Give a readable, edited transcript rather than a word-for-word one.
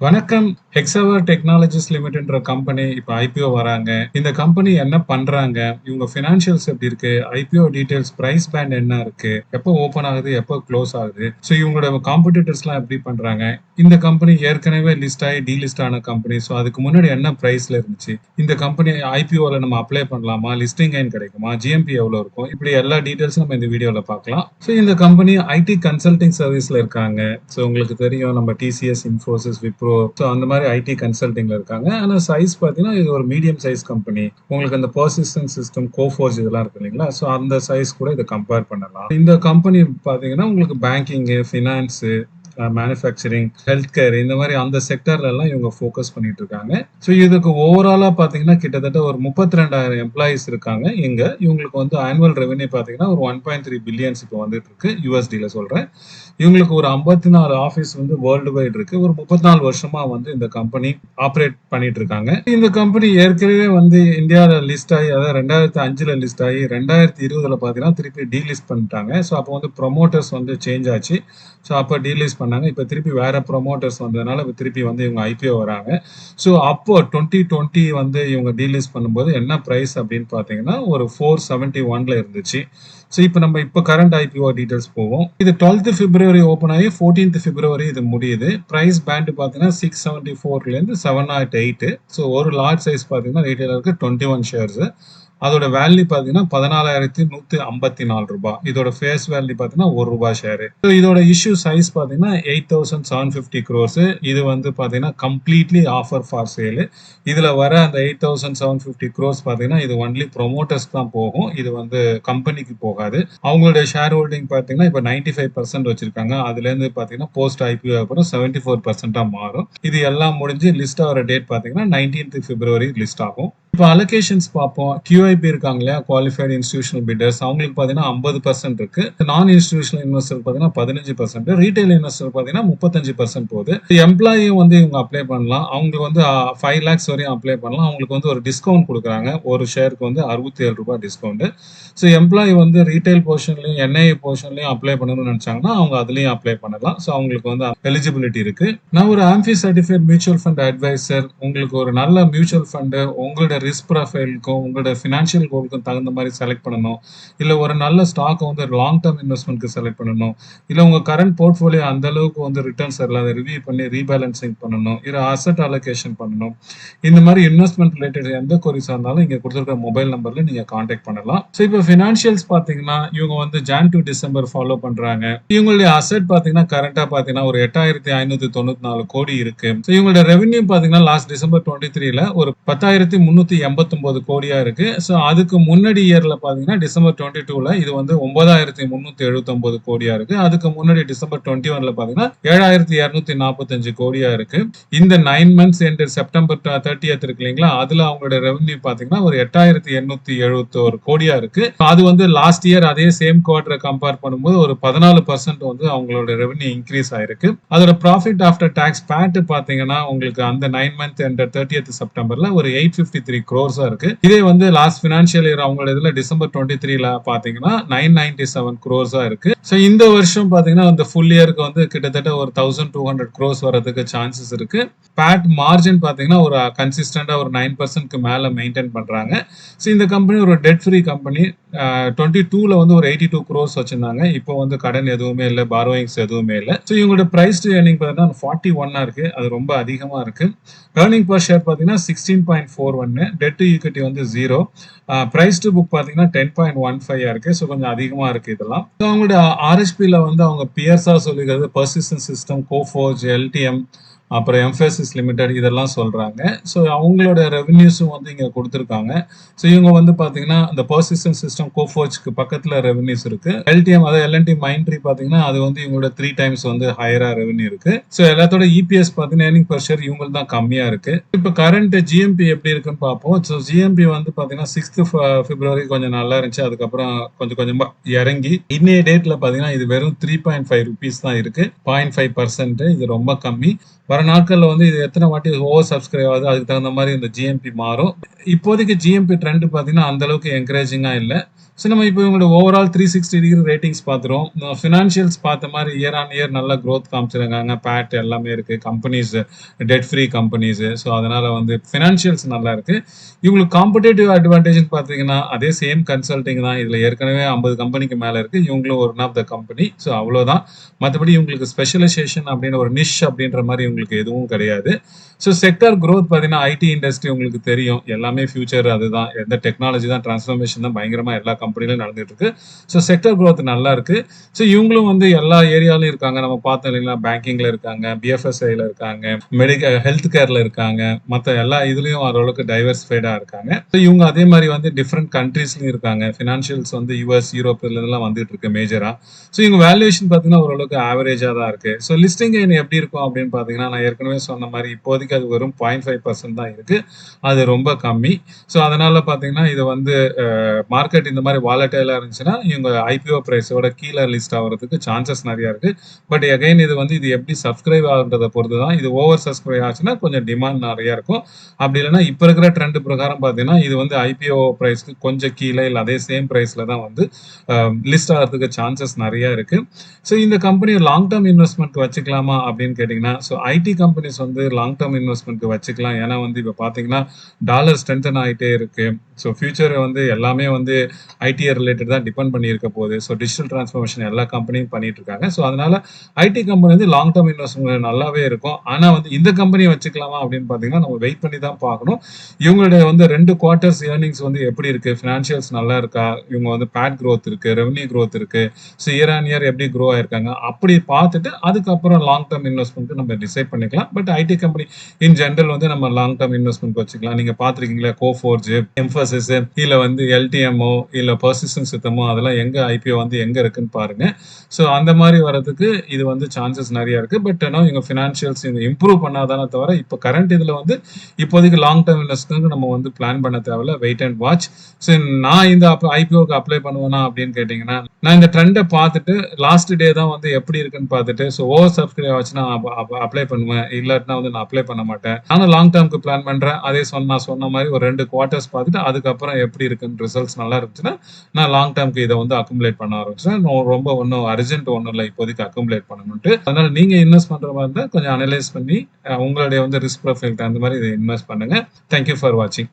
வணக்கம். Hexaware technologies லிமிடெட்ன்ற company இப்ப IPO வராங்க. இந்த கம்பெனி என்ன பண்றாங்க? இவங்க ஃபினான்ஷியல்ஸ் எப்படி இருக்கு? ஐபிஓ டீடைல்ஸ், பிரைஸ் பேண்ட் என்ன இருக்கு? எப்போ ஓப்பன் ஆகுது? எப்போ க்ளோஸ் ஆகுது? ஸோ இவங்களோட காம்படிட்டர்ஸ்லாம் எப்படி பண்றாங்க? இந்த கம்பெனி ஏற்கனவே லிஸ்ட் ஆகி டீலிஸ்ட் ஆன கம்பெனி. ஸோ அதுக்கு முன்னாடி என்ன பிரைஸ்ல இருந்துச்சு? இந்த கம்பெனி ஐபிஓல நம்ம அப்ளை பண்ணலாமா? லிஸ்டிங் கைன் கிடைக்குமா? ஜிஎம்பி எவ்வளவு இருக்கும்? இப்படி எல்லா டீடைல்ஸும் நம்ம இந்த வீடியோல பார்க்கலாம். ஸோ இந்த கம்பெனி ஐடி கன்சல்டிங் சர்வீஸ்ல இருக்காங்க. ஸோ உங்களுக்கு தெரியும் நம்ம டிசிஎஸ், இன்ஃபோசிஸ், விப்ரோ, ஸோ அந்த மாதிரி ஐடி கன்சல்டிங்ல இருக்காங்க. ஆனால் சைஸ் பார்த்தீங்கன்னா இது ஒரு மீடியம் சைஸ் கம்பெனி. உங்களுக்கு அந்த பர்சிஸ்டன்ட் சிஸ்டம், கோஃபோர்ஜ் இதெல்லாம் இருக்கு இல்லைங்களா? ஸோ அந்த சைஸ் கூட இதை கம்பேர் பண்ணலாம். இந்த கம்பெனி பார்த்தீங்கன்னா உங்களுக்கு banking, finance, manufacturing, health care இந்த மாதிரி அந்த செக்டர்ல எல்லாம் இவங்க ஃபோக்கஸ் பண்ணிட்டு இருக்காங்க. ஸோ இதுக்கு ஓவராலா பாத்தீங்கன்னா கிட்டத்தட்ட ஒரு 32,000 எம்ப்ளாயிஸ் இருக்காங்க. இவங்களுக்கு வந்து ஆனுவல் ரெவென்யூ பாத்தீங்கன்னா ஒரு 1.3 பில்லியன்ஸ் இப்போ வந்துட்டு இருக்கு, யூஎஸ்டில சொல்றேன். இவங்களுக்கு ஒரு 54 ஆஃபீஸ் வந்து வேர்ல்டு வைட் இருக்கு. ஒரு 34 வருஷமா வந்து இந்த கம்பெனி ஆப்ரேட் பண்ணிட்டு இருக்காங்க. இந்த கம்பெனி ஏற்கனவே வந்து இந்தியாவில் லிஸ்ட் ஆகி, அதாவது 2005ல லிஸ்ட் ஆகி 2020ல பாத்தீங்கன்னா திருப்பி டீலிஸ்ட் பண்ணிட்டாங்க. ஸோ அப்போ வந்து ப்ரொமோட்டர்ஸ் வந்து சேஞ்ச் ஆச்சு. ஸோ அப்போ டீலிஸ்ட் பண்ணாங்க. இப்போ திருப்பி வேற ப்ரொமோட்டர்ஸ் வந்ததுனால திருப்பி வந்து இவங்க ஐபிஓ வராங்க. ஸோ அப்போ 2020 வந்து இவங்க டீலிஸ்ட் பண்ணும்போது என்ன பிரைஸ் அப்படின்னு பாத்தீங்கன்னா ஒரு 471ல இருந்துச்சு. ஸோ இப்போ கரண்ட் ஐபிஓ டீடைல்ஸ் போவோம். இது 12th February ஓப்பன் ஆகி 14th February இது முடியுது. பிரைஸ் பேண்ட் பார்த்தீங்கன்னா 674லேருந்து 708. ஸோ ஒரு லார்ஜ் சைஸ் பார்த்தீங்கன்னா ரீட்டைலருக்கு 21 ஷேர்ஸ். அதோட வேல்யூ பார்த்தீங்கன்னா 14,154 ரூபாய். இதோட ஃபேஸ் வேல்யூ பார்த்தீங்கன்னா ₹1 ஷேரு. இதோட இஷ்யூ சைஸ் பார்த்தீங்கன்னா 8,750 crores. இது வந்து பார்த்தீங்கன்னா கம்ப்ளீட்லி ஆஃபர் ஃபார் சேல். இதுல வர அந்த 8,750 crores பார்த்தீங்கன்னா இது ஒன்லி ப்ரொமோட்டர்ஸ் தான் போகும். இது வந்து கம்பெனிக்கு போகாது. அவங்களுடைய ஷேர் ஹோல்டிங் பார்த்தீங்கன்னா இப்போ 95% வச்சிருக்காங்க. அதுல இருந்து பார்த்தீங்கன்னா போஸ்ட் ஐபிஓ அப்புறம் 74% மாறும். இது எல்லாம் முடிஞ்சு லிஸ்ட் ஆகிற டேட் பார்த்தீங்கன்னா 19th February லிஸ்ட் ஆகும். இப்போ அலோகேஷன்ஸ் பார்ப்போம். QIP இருக்காங்க இல்லையா, குவாலிஃபைடு இன்ஸ்டிடியூஷனல் பிட்டர்ஸ், அவங்களுக்கு பார்த்தீங்கன்னா 50% இருக்கு. நான் இன்ஸ்டிடியூஷனல் இன்வெஸ்டர் பார்த்தீங்கன்னா 15%, ரீட்டைல் இன்வெஸ்டர் பார்த்தீங்கன்னா 35% போகுது. எம்ப்ளாயும் வந்து இவங்க அப்ளை பண்ணலாம். அவங்களுக்கு வந்து 5 lakhs வரையும் அப்ளை பண்ணலாம். அவங்களுக்கு வந்து ஒரு டிஸ்கவுண்ட் கொடுக்குறாங்க. ஒரு ஷேருக்கு வந்து ₹67 டிஸ்கவுண்ட். ஸோ எம்ப்ளாயி வந்து ரீட்டைல் போர்ஷன்லையும் என்ஐஏ போர்ஷன்லையும் அப்ளை பண்ணணும்னு நினைச்சாங்கன்னா அவங்க அதுலயும் அப்ளை பண்ணலாம். ஸோ அவங்களுக்கு வந்து எலிஜிபிலிட்டி இருக்கு. நான் ஒரு ஆம்பி சர்டிஃபைட் மியூச்சுவல் ஃபண்ட் அட்வைசர். உங்களுக்கு ஒரு நல்ல மியூச்சுவல் ஃபண்டு உங்களோட ரிஸ்க் ப்ரொஃபைலுக்கும் உங்களோட ஃபினான்ஷியல் கோலுக்கும் தகுந்த மாதிரி செலக்ட் பண்ணணும். இல்லை ஒரு நல்ல ஸ்டாக்கை வந்து லாங் டேர்ம் இன்வெஸ்ட்மெண்ட்க்கு செலக்ட் பண்ணணும். இல்லை உங்கள் கரண்ட் போர்ட்ஃபோலியோ அந்த அளவுக்கு வந்து ரிட்டர்ன்ஸ் வரல, அதை ரிவ்யூ பண்ணி ரீபேலன்சிங் பண்ணணும். இல்லை அசெட் அலோகேஷன் பண்ணணும். இந்த மாதிரி இன்வெஸ்ட்மெண்ட் ரிலேட்டட் எந்த கொரிஸாக இருந்தாலும் இங்கே கொடுத்துருக்க மொபைல் நம்பர்ல நீங்கள் காண்டாக்ட் பண்ணலாம். ஸோ இப்போ ஃபினான்ஷியல்ஸ் பார்த்தீங்கன்னா இவங்க வந்து ஜான் டு டிசம்பர் ஃபாலோ பண்றாங்க. இவங்களுடைய அசெட் பார்த்தீங்கன்னா கரண்டா பார்த்தீங்கன்னா ஒரு 8,594 கோடி இருக்கு. ஸோ இவங்களோட ரெவென்யூ பார்த்தீங்கன்னா லாஸ்ட் December 23ல ஒரு 10,389 கோடியா இருக்கு. ஸோ அதுக்கு முன்னாடி இயர்ல பாத்தீங்கன்னா December 22ல இது வந்து 9,379 கோடியா இருக்கு. அதுக்கு முன்னாடி December 21ல பாத்தீங்கன்னா 7,245 கோடியா இருக்கு. இந்த 9 months எண்ட் September 30th இருக்கு இல்லைங்களா, அதுல அவங்களோட ரெவென்யூ பாத்தீங்கன்னா ஒரு 8,871 கோடியா இருக்கு. அது வந்து லாஸ்ட் இயர் அதே சேம் குவார்டரை கம்பேர் பண்ணும்போது ஒரு 14% வந்து அவங்களோட ரெவென்யூ இன்க்ரீஸ் ஆயிருக்கு. அதோட ப்ராஃபிட் ஆஃப்டர் டாக்ஸ் பேட் பாத்தீங்கன்னா உங்களுக்கு அந்த 9 month எண்ட் 30th Septemberல ஒரு 853 crores இருக்கு. இதே வந்து லாஸ்ட் பினான்சியல் இயர் அவங்களோட இதுல December 23ல பாத்தீங்கன்னா 997 crores இருக்கு. ஸோ இந்த வருஷம் பாத்தீங்கன்னா அந்த ஃபுல் இயருக்கு வந்து கிட்டத்தட்ட ஒரு 1,200 crores வரதுக்கு சான்சஸ் இருக்கு. பேட் மார்ஜின் பாத்தீங்கன்னா ஒரு கன்சிஸ்டண்டா ஒரு 9%க்கு மேல மெயின்டைன் பண்றாங்க. ஸோ இந்த கம்பெனி ஒரு டெட் ஃப்ரீ கம்பெனி. 22ல வந்து ஒரு 82 crores வச்சிருந்தாங்க. இப்போ வந்து கடன் எதுவுமே இல்லை, பாரோயிங்ஸ் எதுவுமே இல்லை. ஸோ இவங்களோட பிரைஸ் டு ஏர்னிங் பார்த்தீங்கன்னா 41 இருக்கு. அது ரொம்ப அதிகமா இருக்கு. ஏர்னிங் பர் ஷேர் பார்த்தீங்கன்னா 16.41, டெட் டு ஈக்விட்டி வந்து 0, பிரைஸ் டு புக் பார்த்தீங்கன்னா 10.15 இருக்கு. ஸோ கொஞ்சம் அதிகமா இருக்கு இதெல்லாம். ஸோ அவங்களோட ஆர்எஸ்பியில் வந்து அவங்க பியர்ஸா சொல்லிக்கிறது பர்சிஸ்டன்ட் சிஸ்டம், கோஃபோர்ஜ், எல்டிஎம், அப்புறம் எம்ஃபேசிஸ் லிமிடெட் இதெல்லாம் சொல்றாங்க. ஸோ அவங்களோட ரெவென்யூஸும் வந்து இங்க கொடுத்துருக்காங்க. ஸோ இவங்க வந்து பாத்தீங்கன்னா இந்த பர்சிஸ்டன்ட் சிஸ்டம் கோஃபோர்ஜ்க்கு பக்கத்துல ரெவென்யூஸ் இருக்கு. எல்டிஎம் அதாவது எல்என்டி மைண்ட்ரி பாத்தீங்கன்னா அது வந்து இவங்களோட 3 times வந்து ஹையரா ரெவென்யூ இருக்கு. ஸோ எல்லாத்தோட இபிஎஸ் பாத்தீங்கன்னா ஏர்னிங் பர் ஷேர் இவங்களுக்கு தான் கம்மியா இருக்கு. இப்போ கரண்ட் ஜிஎம்பி எப்படி இருக்குன்னு பார்ப்போம். ஸோ ஜிஎம்பி வந்து பாத்தீங்கன்னா 6th February கொஞ்சம் நல்லா இருந்துச்சு. அதுக்கப்புறம் கொஞ்சம் கொஞ்சமா இறங்கி இன்னைய டேட்ல பாத்தீங்கன்னா இது வெறும் ₹3.5 தான் இருக்கு. 0.5%. இது ரொம்ப கம்மி. வர நாட்கள்ல வந்து இது எத்தனை வாட்டி ஓவர் சப்ஸ்கிரைப் ஆகுது, அதுக்கு தகுந்த மாதிரி இந்த ஜிஎம்பி மாறும். இப்போதைக்கு ஜிஎம்பி ட்ரெண்ட் பார்த்தீங்கன்னா அந்த அளவுக்கு என்கரேஜிங்கா இல்ல. ஸோ நம்ம இப்போ இவங்களோட ஓவரால் 360 டிகிரி ரேட்டிங்ஸ் பார்த்துருவோம். ஃபினான்ஷியல்ஸ் பார்த்த மாதிரி இயர் ஆன் இயர் நல்ல க்ரோத் காமிச்சிருக்காங்க. பேட் எல்லாமே இருக்கு. Companies dead free companies. So அதனால வந்து ஃபினான்ஷியல்ஸ் நல்லா இருக்கு. இவங்களுக்கு காம்படேட்டிவ் அட்வான்டேஜ்னு பார்த்தீங்கன்னா அதே சேம் கன்சல்டிங் தான். இதுல ஏற்கனவே 50 கம்பெனிக்கு மேல இருக்கு. இவங்களும் one of the company. So அவ்வளோதான். மற்றபடி இவங்களுக்கு ஸ்பெஷலைசேஷன் அப்படின்னு ஒரு நிஷ் அப்படின்ற மாதிரி இவங்களுக்கு எதுவும் கிடையாது. ஸோ செக்டர் க்ரோத் பார்த்தீங்கன்னா ஐடி இண்டஸ்ட்ரி உங்களுக்கு தெரியும். எல்லாமே ஃபியூச்சர் அதுதான். எந்த டெக்னாலஜி தான் டிரான்ஸ்ஃபர்மேஷன் தான் பயங்கரமா எல்லா கம்பெனிலும் நடந்துட்டு இருக்கு. ஸோ செக்டர் க்ரோத் நல்லா இருக்கு. ஸோ இவங்களும் வந்து எல்லா ஏரியாலையும் இருக்காங்க. நம்ம பார்த்தோம் இல்லைங்களா, பேங்கிங்ல இருக்காங்க, பிஎஃப்எஸ்ஐல இருக்காங்க, ஹெல்த் கேர்ல இருக்காங்க, மற்ற எல்லா இதுலயும் ஓரளவுக்கு டைவர்சிஃபைடா இருக்காங்க. ஸோ இவங்க அதே மாதிரி வந்து டிஃப்ரெண்ட் கண்ட்ரீஸ்லயும் இருக்காங்க. ஃபினான்ஷியல்ஸ் வந்து யூஎஸ், யூரோப்ல இதெல்லாம் வந்துட்டு இருக்கு மேஜரா. ஸோ இவங்க வேல்யூவேஷன் பார்த்தீங்கன்னா ஓரளவுக்கு ஆவரேஜா தான் இருக்கு. ஸோ லிஸ்டிங் கெயின் எப்படி இருக்கும் அப்படின்னு பார்த்தீங்கன்னா, நான் ஏற்கனவே சொன்ன மாதிரி இப்போதைக்கு அது வெறும் 0.5% தான் இருக்கு. அது ரொம்ப கம்மி. ஸோ அதனால பார்த்தீங்கன்னா இது வந்து மார்க்கெட் இந்த மாதிரி வாலட்டைலா இருந்துச்சுன்னா இவங்க ஐபிஓ பிரைஸோட கீழே லிஸ்ட் ஆகிறதுக்கு சான்சஸ் நிறைய இருக்கு. பட் அகைன் இது வந்து இது எப்படி சப்ஸ்கிரைப் ஆகுன்றதை பொறுத்து தான். இது ஓவர் சப்ஸ்கிரைப் ஆச்சுன்னா கொஞ்சம் டிமாண்ட் நிறைய இருக்கும். அப்படி இல்லைன்னா இப்ப இருக்கிற ட்ரெண்ட் பிரகாரம் பார்த்தீங்கன்னா இது வந்து ஐபிஓ பிரைஸ்க்கு கொஞ்சம் கீழே இல்லை அதே சேம் பிரைஸ்ல தான் வந்து லிஸ்ட் ஆகிறதுக்கு சான்சஸ் நிறைய இருக்கு. ஸோ இந்த கம்பெனி லாங் டேர்ம் இன்வெஸ்ட்மெண்ட் வச்சுக்கலாமா அப்படின்னு கேட்டிங்கன்னா, ஸோ ஐடி கம்பெனிஸ் வந்து லாங் டேர்ம் இன்வெஸ்ட்மெண்ட் வச்சுக்கலாம். ஏன்னா வந்து இப்போ பார்த்தீங்கன்னா டாலர் ஸ்ட்ரென்தன் ஆகிட்டே இருக்கு. ஸோ ஃபியூச்சர் வந்து எல்லாமே வந்து ஐடிஐ ரிலேட்டட் தான் டிபெண்ட் பண்ணி இருக்க போகுது. ஸோ டிஜிட்டல் டிரான்ஸ்ஃபர்மேஷன் எல்லா கம்பெனியும் பண்ணிட்டு இருக்காங்க. ஸோ அதனால ஐடி கம்பெனி வந்து லாங் டேர்ம் இன்வெஸ்ட்மெண்ட் நல்லாவே இருக்கும். ஆனால் வந்து இந்த கம்பெனியை வச்சுக்கலாமா அப்படின்னு பார்த்தீங்கன்னா நம்ம வெயிட் பண்ணி தான் பார்க்கணும். இவங்களுடைய வந்து 2 குவார்ட்டர்ஸ் ஏர்னிங்ஸ் வந்து எப்படி இருக்கு, ஃபினான்ஷியல்ஸ் நல்லா இருக்கா, இவங்க வந்து பேட் க்ரோத் இருக்கு, ரெவன்யூ க்ரோத் இருக்கு, ஸோ இயர் ஆன் இயர் எப்படி க்ரோ ஆயிருக்காங்க அப்படி பார்த்துட்டு அதுக்கப்புறம் லாங் டேர்ம் இன்வெஸ்ட்மெண்ட் நம்ம டிசைட் பண்ணிக்கலாம். But IT company in general வந்து நம்ம லாங் டேர்ம் இன்வெஸ்ட்மெண்ட் வச்சுக்கலாம். நீங்க பாத்திருக்கீங்களா, கோஃபோர்ஜ், எம்ஃபசிஸ், இல்ல வந்து எல்டிஎம்ஓ, இல்ல பர்சிஸ்டன்ட் சிஸ்டமோ அதெல்லாம் எங்க ஐபிஓ வந்து எங்க இருக்குன்னு பாருங்க. ஸோ அந்த மாதிரி வரதுக்கு இது வந்து சான்சஸ் நிறைய இருக்கு. பட் இவங்க ஃபினான்ஷியல்ஸ் இம்ப்ரூவ் பண்ணாதானே தவிர இப்போ கரண்ட் இதுல வந்து இப்போதைக்கு லாங் டேர்ம் இன்வெஸ்ட்மெண்ட் நம்ம வந்து பிளான் பண்ண தேவையில்ல. Wait and watch. ஸோ நான் இந்த ஐபிஓக்கு அப்ளை பண்ணுவேனா அப்படின்னு கேட்டீங்கன்னா, நான் இந்த ட்ரெண்டை பார்த்துட்டு லாஸ்ட் டே தான் வந்து எப்படி இருக்குன்னு பார்த்துட்டு ஸோ ஓவர் சப்ஸ்கிரைப் ஆச்சுன்னா அப்ளை பண்ணுவேன். இல்லாட்டினா வந்து நான் அப்ளை பண்ண மாட்டேன். நானும் லாங் டேர்ம்க்கு பிளான் பண்றேன். அதே நான் சொன்ன மாதிரி ஒரு 2 குவார்ட்டர்ஸ் பார்த்துட்டு அதுக்கப்புறம் எப்படி இருக்குன்னு ரிசல்ட்ஸ் நல்லா இருந்துச்சுன்னா நான் லாங் டேர்ம்க்கு இதை வந்து அக்குமுலேட் பண்ண ஆரம்பிச்சேன். ரொம்ப ஒன்றும் அர்ஜென்ட் ஒன்றும் இல்லை இப்போதைக்கு அக்குமுலேட் பண்ணணும்ட்டு. அதனால நீங்க இன்வெஸ்ட் பண்ற மாதிரி இருந்தால் கொஞ்சம் அனலைஸ் பண்ணி உங்களுடைய வந்து ரிஸ்க் ப்ரொஃபைல் அந்த மாதிரி இதை இன்வெஸ்ட் பண்ணுங்க. தேங்க்யூ ஃபார் வாட்சிங்.